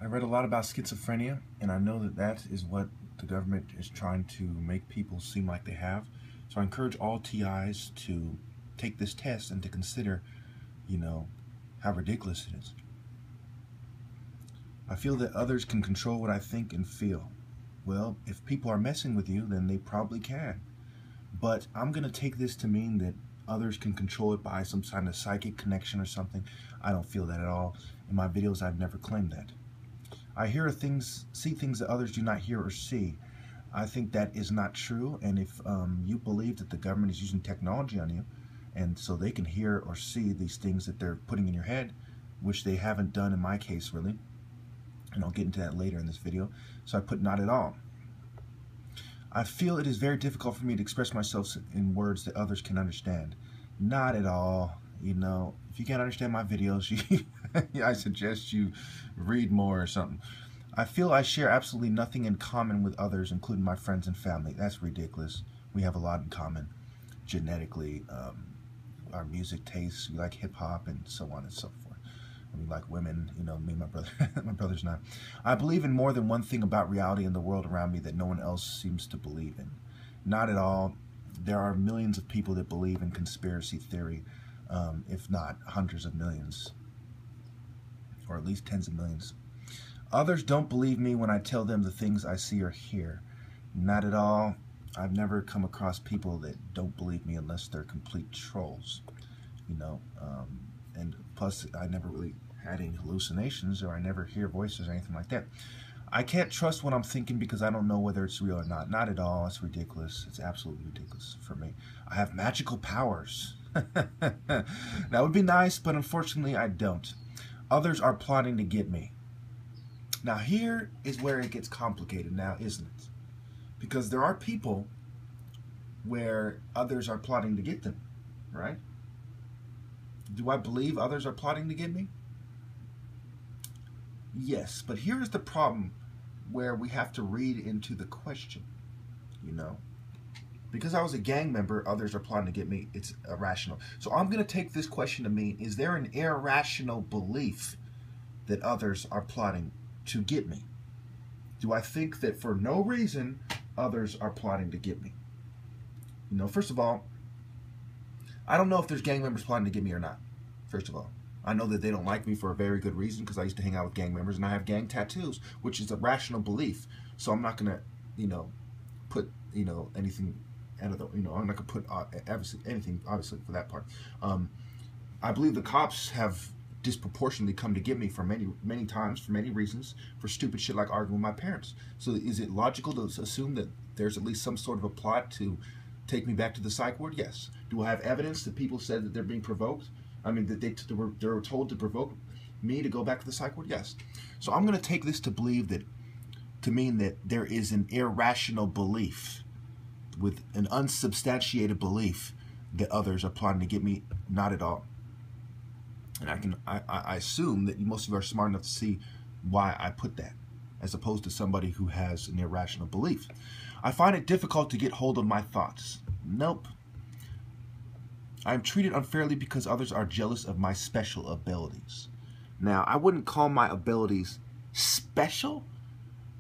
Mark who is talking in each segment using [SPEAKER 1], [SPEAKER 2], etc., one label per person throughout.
[SPEAKER 1] I read a lot about schizophrenia, and I know that that is what the government is trying to make people seem like they have. So I encourage all TIs to take this test and to consider, how ridiculous it is. I feel that others can control what I think and feel. Well, if people are messing with you, then they probably can. But I'm going to take this to mean that others can control it by some kind of psychic connection or something. I don't feel that at all. In my videos, I've never claimed that. I see things that others do not hear or see. I think that is not true, and if you believe that the government is using technology on you, and so they can hear or see these things that they're putting in your head, which they haven't done in my case really, and I'll get into that later in this video, so I put not at all. I feel it is very difficult for me to express myself in words that others can understand. Not at all. If you can't understand my videos, I suggest you read more or something. I feel I share absolutely nothing in common with others, including my friends and family. That's ridiculous. We have a lot in common genetically. Our music tastes, we like hip-hop and so on and so forth. And we like women, me and my brother, my brother's not. I believe in more than one thing about reality and the world around me that no one else seems to believe in. Not at all. There are millions of people that believe in conspiracy theory, if not hundreds of millions, or at least tens of millions. Others don't believe me when I tell them the things I see or hear. Not at all. I've never come across people that don't believe me unless they're complete trolls, and plus I never really had any hallucinations, or I never hear voices or anything like that. I can't trust what I'm thinking because I don't know whether it's real or not. Not at all. It's ridiculous. It's absolutely ridiculous for me. I have magical powers. That would be nice, but unfortunately I don't. Others are plotting to get me. Now here is where it gets complicated now, isn't it? Because there are people where others are plotting to get them, right? Do I believe others are plotting to get me? Yes, but here is the problem where we have to read into the question, Because I was a gang member, others are plotting to get me, it's irrational. So I'm going to take this question to mean, is there an irrational belief that others are plotting to get me? Do I think that for no reason others are plotting to get me? First of all, I don't know if there's gang members plotting to get me or not. First of all, I know that they don't like me for a very good reason, because I used to hang out with gang members and I have gang tattoos, which is a rational belief. So I'm not gonna, put anything out of the, I'm not gonna put anything obviously for that part. I believe the cops have disproportionately come to get me for many times, for many reasons, for stupid shit like arguing with my parents. So is it logical to assume that there's at least some sort of a plot to take me back to the psych ward? Yes. Do I have evidence that people said that they're being provoked? I mean, that they were told to provoke me to go back to the psych ward? Yes. So I'm going to take this to mean that there is an irrational belief, with an unsubstantiated belief, that others are plotting to get me. Not at all. And I assume that most of you are smart enough to see why I put that, as opposed to somebody who has an irrational belief. I find it difficult to get hold of my thoughts. Nope. I am treated unfairly because others are jealous of my special abilities. Now, I wouldn't call my abilities special.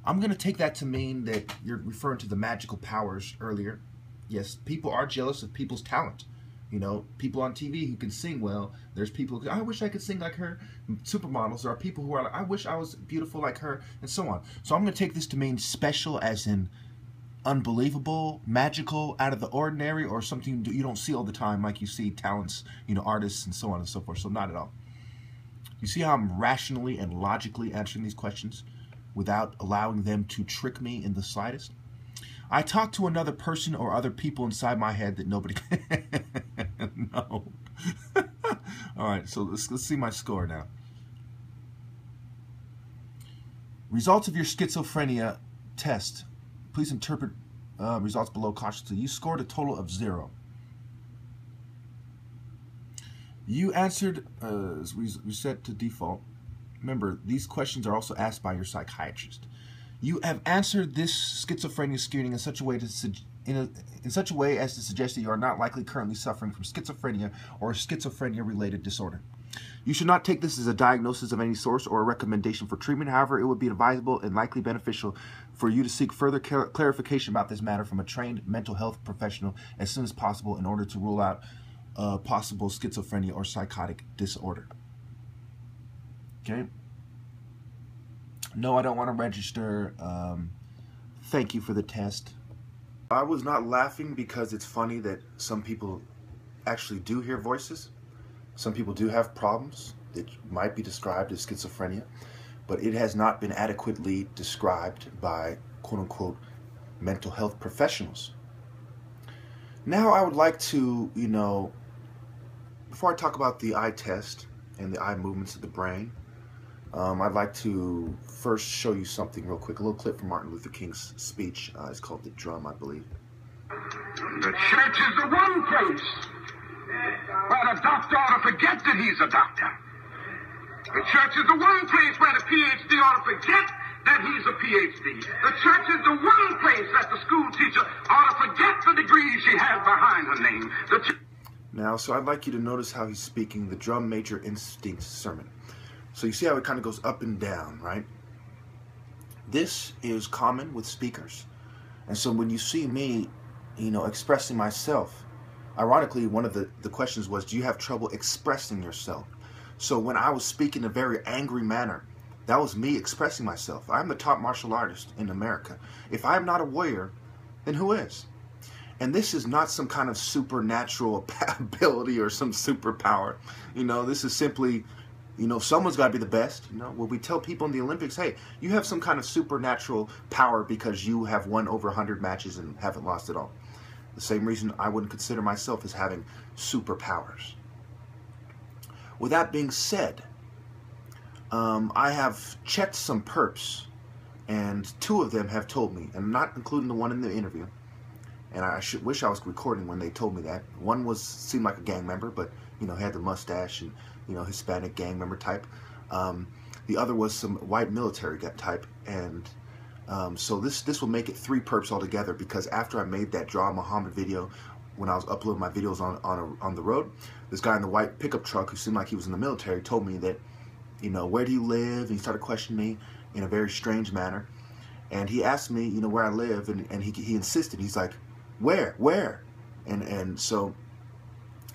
[SPEAKER 1] I'm going to take that to mean that you're referring to the magical powers earlier. Yes, people are jealous of people's talent. People on TV who can sing well. There's people who, I wish I could sing like her. Supermodels. There are people who are like, I wish I was beautiful like her, and so on. So I'm going to take this to mean special as in unbelievable, magical, out of the ordinary, or something you don't see all the time, like you see talents, artists and so on and so forth. So not at all. You see how I'm rationally and logically answering these questions without allowing them to trick me in the slightest? I talk to another person or other people inside my head that nobody can. No. All right, so let's see my score now. Results of your schizophrenia test. Please interpret results below cautiously. You scored a total of 0. You answered, as we set to default. Remember, these questions are also asked by your psychiatrist. You have answered this schizophrenia screening in such a way as to suggest that you are not likely currently suffering from schizophrenia or a schizophrenia-related disorder. You should not take this as a diagnosis of any source or a recommendation for treatment. However, it would be advisable and likely beneficial for you to seek further clarification about this matter from a trained mental health professional as soon as possible in order to rule out possible schizophrenia or psychotic disorder. Okay? No, I don't want to register. Thank you for the test. I was not laughing because it's funny that some people actually do hear voices. Some people do have problems that might be described as schizophrenia, but it has not been adequately described by quote-unquote mental health professionals. Now I would like to, before I talk about the eye test and the eye movements of the brain, I'd like to first show you something real quick, a little clip from Martin Luther King's speech. It's called The Drum, I believe.
[SPEAKER 2] The church is the one place where the doctor ought to forget that he's a doctor. The church is the one place where the PhD ought to forget that he's a PhD. The church is the one place that the school teacher ought to forget the degree she has behind her name.
[SPEAKER 1] Now, so I'd like you to notice how he's speaking the drum major instinct sermon. So you see how it kind of goes up and down, right? This is common with speakers. And so when you see me, expressing myself, ironically, one of the questions was, do you have trouble expressing yourself? So when I was speaking in a very angry manner, that was me expressing myself. I'm the top martial artist in America. If I'm not a warrior, then who is? And this is not some kind of supernatural ability or some superpower. This is simply, someone's got to be the best. When we tell people in the Olympics, hey, you have some kind of supernatural power because you have won over 100 matches and haven't lost at all. The same reason I wouldn't consider myself as having superpowers. With that being said, I have checked some perps, and 2 of them have told me, and not including the one in the interview, and I wish I was recording when they told me that. One seemed like a gang member, but had the mustache and Hispanic gang member type. The other was some white military type, and so this will make it 3 perps altogether, because after I made that Draw Muhammad video, when I was uploading my videos on the road, this guy in the white pickup truck who seemed like he was in the military told me that, where do you live? And he started questioning me in a very strange manner, and he asked me, where I live, and he insisted. He's like, where? And so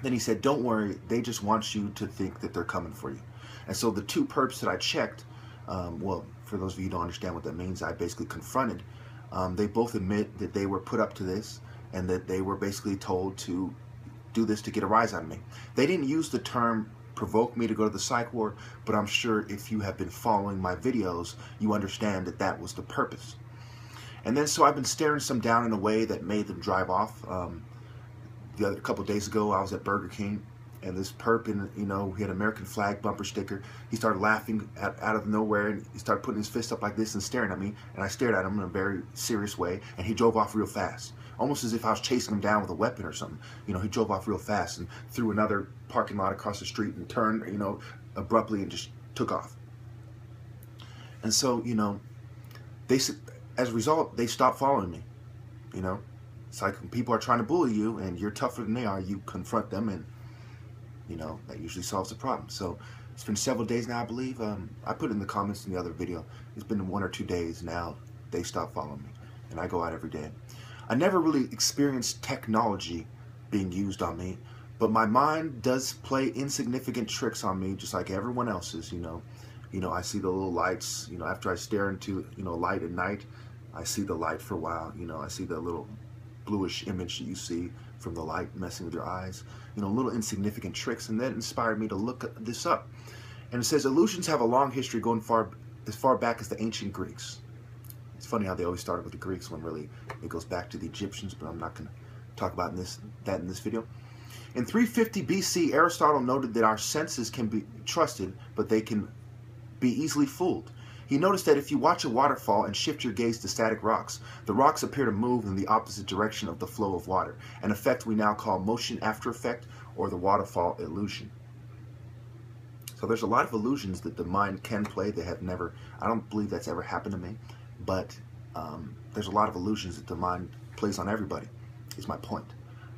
[SPEAKER 1] then he said, don't worry, they just want you to think that they're coming for you. And so the 2 perps that I checked, well, for those of you who don't understand what that means, I basically confronted. They both admit that they were put up to this and that they were basically told to do this to get a rise out of me. They didn't use the term provoke me to go to the psych ward, but I'm sure if you have been following my videos, you understand that that was the purpose. And then so I've been staring some down in a way that made them drive off. A couple of days ago, I was at Burger King, and this perp, he had an American flag bumper sticker. He started laughing out of nowhere, and he started putting his fist up like this and staring at me, and I stared at him in a very serious way, and he drove off real fast, almost as if I was chasing him down with a weapon or something. He drove off real fast and through another parking lot across the street and turned, abruptly and just took off. And so, as a result, they stopped following me. It's like when people are trying to bully you and you're tougher than they are, you confront them, and that usually solves the problem. So it's been several days now, I believe. I put in the comments in the other video, it's been 1 or 2 days now they stopped following me, and I go out every day. I never really experienced technology being used on me, but my mind does play insignificant tricks on me, just like everyone else's. I see the little lights. After I stare into light at night, I see the light for a while. I see the little bluish image that you see from the light messing with your eyes. Little insignificant tricks, and that inspired me to look this up. And it says illusions have a long history going as far back as the ancient Greeks. It's funny how they always started with the Greeks when really it goes back to the Egyptians, but I'm not going to talk about that in this video. In 350 BC, Aristotle noted that our senses can be trusted, but they can be easily fooled. He noticed that if you watch a waterfall and shift your gaze to static rocks, the rocks appear to move in the opposite direction of the flow of water, an effect we now call motion after effect, or the waterfall illusion. So there's a lot of illusions that the mind can play. I don't believe that's ever happened to me, but there's a lot of illusions that the mind plays on everybody, is my point.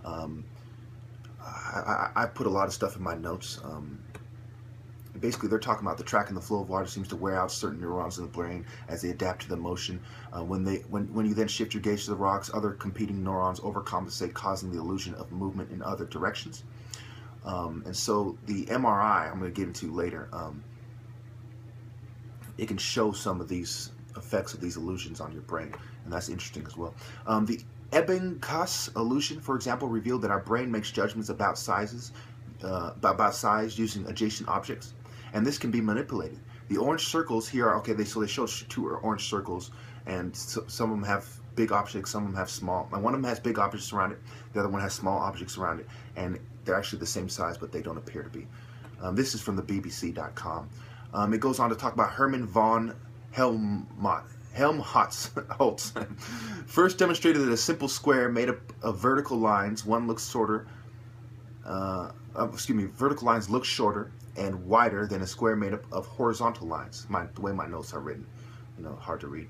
[SPEAKER 1] I put a lot of stuff in my notes. Basically, they're talking about the track and the flow of water seems to wear out certain neurons in the brain as they adapt to the motion. When you then shift your gaze to the rocks, other competing neurons overcompensate, causing the illusion of movement in other directions. And so the MRI, I'm going to get into later, it can show some of these effects of these illusions on your brain, and that's interesting as well. The Ebbinghaus illusion, for example, revealed that our brain makes judgments about size using adjacent objects, and this can be manipulated. The orange circles here are, okay, so they showed 2 orange circles, and some of them have big objects, some of them have small. And one of them has big objects around it, the other one has small objects around it, and they're actually the same size, but they don't appear to be. This is from the BBC.com. It goes on to talk about Hermann von Helmholtz first demonstrated that a simple square made up of vertical lines, vertical lines look shorter and wider than a square made up of horizontal lines. The way my notes are written, hard to read,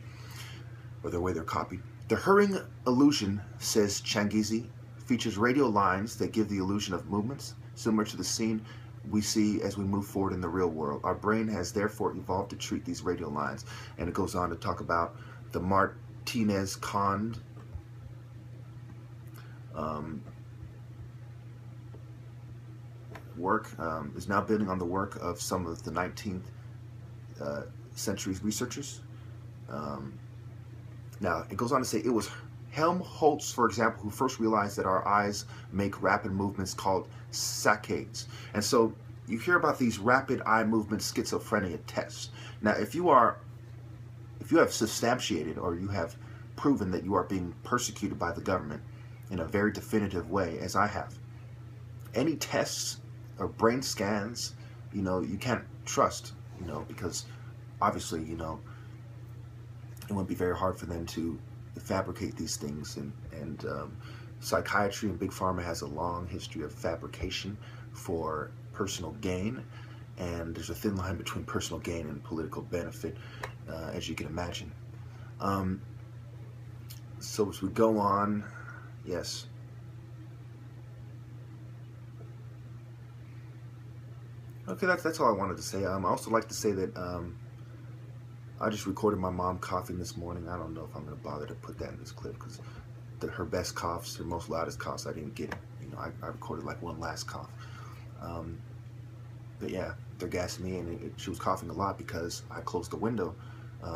[SPEAKER 1] or the way they're copied. The Hering illusion, says Changizi, features radial lines that give the illusion of movements, similar to the scene we see as we move forward in the real world. Our brain has therefore evolved to treat these radial lines. And it goes on to talk about the Martinez-Kond work is now building on the work of some of the 19th century's researchers. Now, it goes on to say it was Helmholtz, for example, who first realized that our eyes make rapid movements called saccades. And so you hear about these rapid eye movement schizophrenia tests. Now, if you have substantiated or you have proven that you are being persecuted by the government in a very definitive way, as I have, any tests or brain scans, you can't trust, because obviously, it wouldn't be very hard for them to fabricate these things, and psychiatry and big pharma has a long history of fabrication for personal gain, and there's a thin line between personal gain and political benefit, as you can imagine. So as we go on, yes. Okay, that's all I wanted to say. I also like to say that I just recorded my mom coughing this morning. I don't know if I'm going to bother to put that in this clip because her best coughs, her most loudest coughs, I didn't get. I recorded like one last cough. But yeah, they're gassing me, and she was coughing a lot because I closed the window.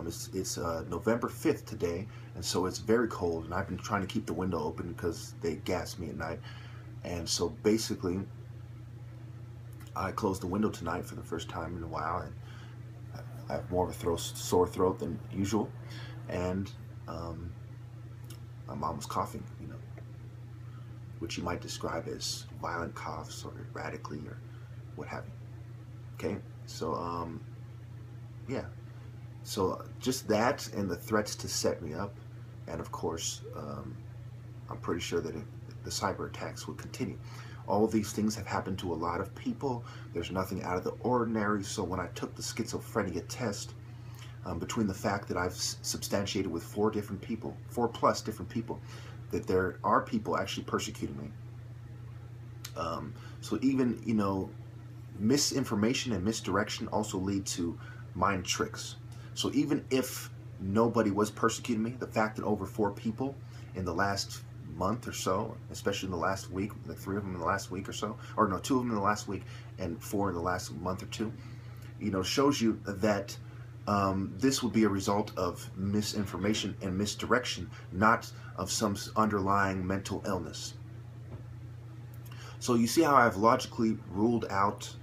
[SPEAKER 1] It's November 5th today, and so it's very cold, and I've been trying to keep the window open because they gas me at night. And so basically, I closed the window tonight for the first time in a while, and I have more of a sore throat than usual, and my mom was coughing, which you might describe as violent coughs or erratically or what have you. Okay, so yeah, so just that and the threats to set me up, and of course I'm pretty sure that the cyber attacks will continue. All of these things have happened to a lot of people. There's nothing out of the ordinary. So when I took the schizophrenia test, between the fact that I've substantiated with 4+ different people, that there are people actually persecuting me. So even, misinformation and misdirection also lead to mind tricks. So even if nobody was persecuting me, the fact that over 4 people in the last month or so, especially in the last week, like 3 of them in the last week or so, or no, 2 of them in the last week and 4 in the last month or 2, shows you that this would be a result of misinformation and misdirection, not of some underlying mental illness. So you see how I've logically ruled out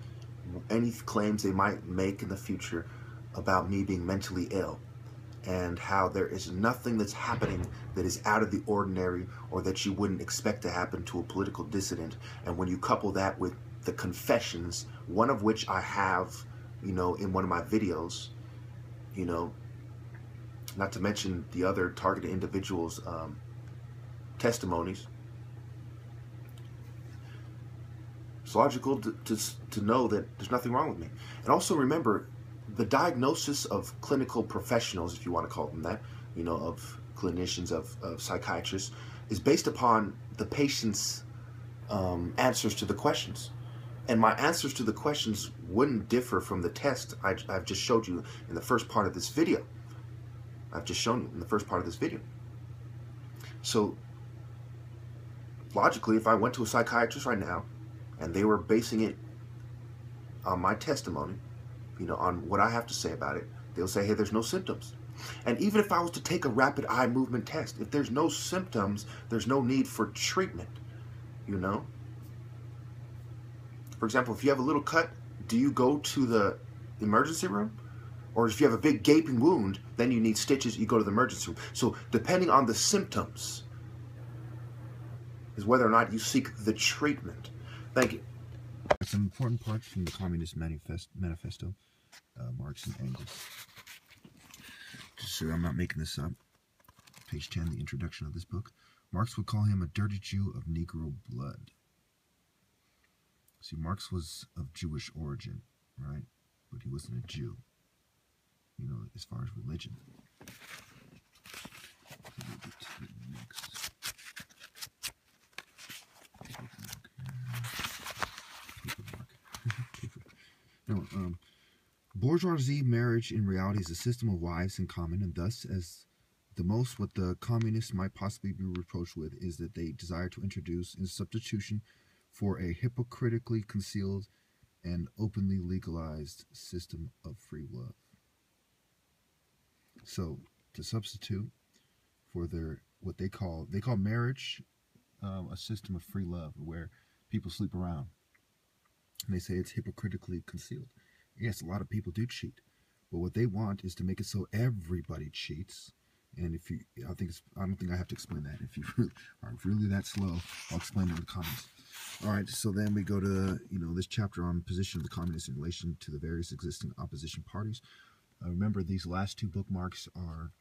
[SPEAKER 1] any claims they might make in the future about me being mentally ill, and how there is nothing that's happening that is out of the ordinary or that you wouldn't expect to happen to a political dissident. And when you couple that with the confessions, one of which I have, in one of my videos, not to mention the other targeted individuals' testimonies, it's logical to know that there's nothing wrong with me. And also remember, the diagnosis of clinical professionals, if you want to call them that, of clinicians, of psychiatrists, is based upon the patient's answers to the questions. And my answers to the questions wouldn't differ from the test I've just showed you in the first part of this video. I've just shown you in the first part of this video. So, logically, if I went to a psychiatrist right now and they were basing it on my testimony, you know, on what I have to say about it, they'll say, hey, there's no symptoms. And even if I was to take a rapid eye movement test, if there's no symptoms, there's no need for treatment, you know? For example, if you have a little cut, do you go to the emergency room? Or if you have a big gaping wound, then you need stitches, you go to the emergency room. So depending on the symptoms is whether or not you seek the treatment. Thank you. Some important parts from the Communist Manifesto, Marx and Engels. Just so I'm not making this up. Page 10, the introduction of this book. Marx would call him a dirty Jew of Negro blood. See, Marx was of Jewish origin, right? But he wasn't a Jew, you know, as far as religion. Bourgeoisie marriage in reality is a system of wives in common, and thus, as the most what the communists might possibly be reproached with is that they desire to introduce in substitution for a hypocritically concealed and openly legalized system of free love. So, to substitute for their what they call marriage a system of free love, where people sleep around, and they say it's hypocritically concealed. Yes, a lot of people do cheat, but what they want is to make it so everybody cheats. And if you, I don't think I have to explain that. If you are really that slow, I'll explain it in the comments. All right, so then we go to this chapter on position of the communists in relation to the various existing opposition parties. Remember, these last two bookmarks are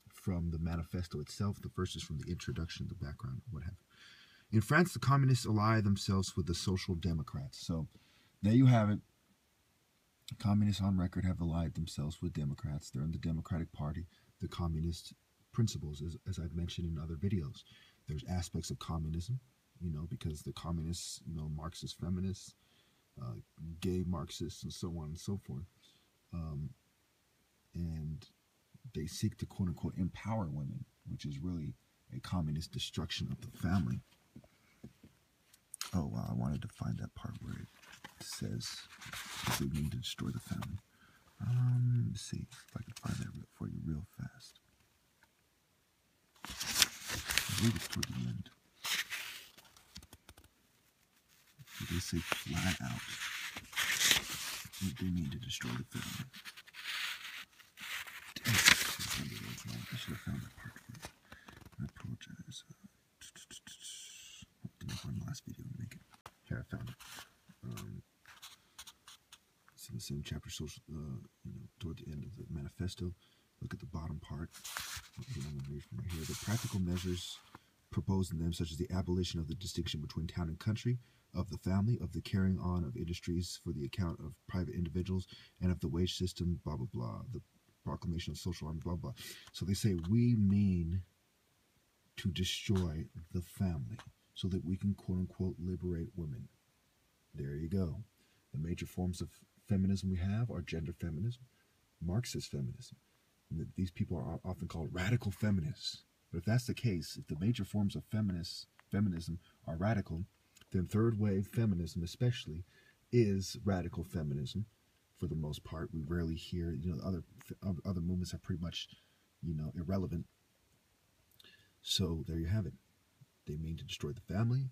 [SPEAKER 1] from the manifesto itself. The first is from the introduction, the background, what have you. In France, the communists ally themselves with the social democrats. So there you have it. Communists on record have allied themselves with Democrats. They're in the Democratic Party. The communist principles, as I've mentioned in other videos. There's aspects of communism, because the communists, Marxist feminists, gay Marxists, and so on and so forth. And they seek to, quote-unquote, empower women, which is really a communist destruction of the family. Oh, wow, I wanted to find that part where it says they mean to destroy the family. Let me see if I can find that for you real fast. I believe it's toward the end. They say flat out they mean to destroy the family. I should have found that part for you. I apologize. Didn't make one last video to make it. Here, I found it. It's in the same chapter, social, toward the end of the manifesto. Look at the bottom part. I'm going to read from right here. The practical measures proposed in them, such as the abolition of the distinction between town and country, of the family, of the carrying on of industries for the account of private individuals, and of the wage system, blah, blah, blah. The proclamation of social army, blah, blah. So they say, we mean to destroy the family so that we can, quote unquote, liberate women. There you go. The major forms of feminism we have are gender feminism, Marxist feminism. And these people are often called radical feminists. But if that's the case, if the major forms of feminism are radical, then third wave feminism especially is radical feminism for the most part. We rarely hear, other movements are pretty much, irrelevant. So there you have it. They mean to destroy the family.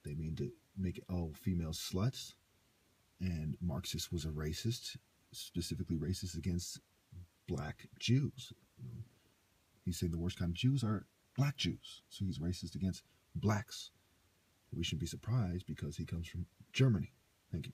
[SPEAKER 1] They mean to make all females sluts. And Marxist was a racist, specifically racist against black Jews. He's saying the worst kind of Jews are black Jews. So he's racist against blacks. We shouldn't be surprised because he comes from Germany. Thank you.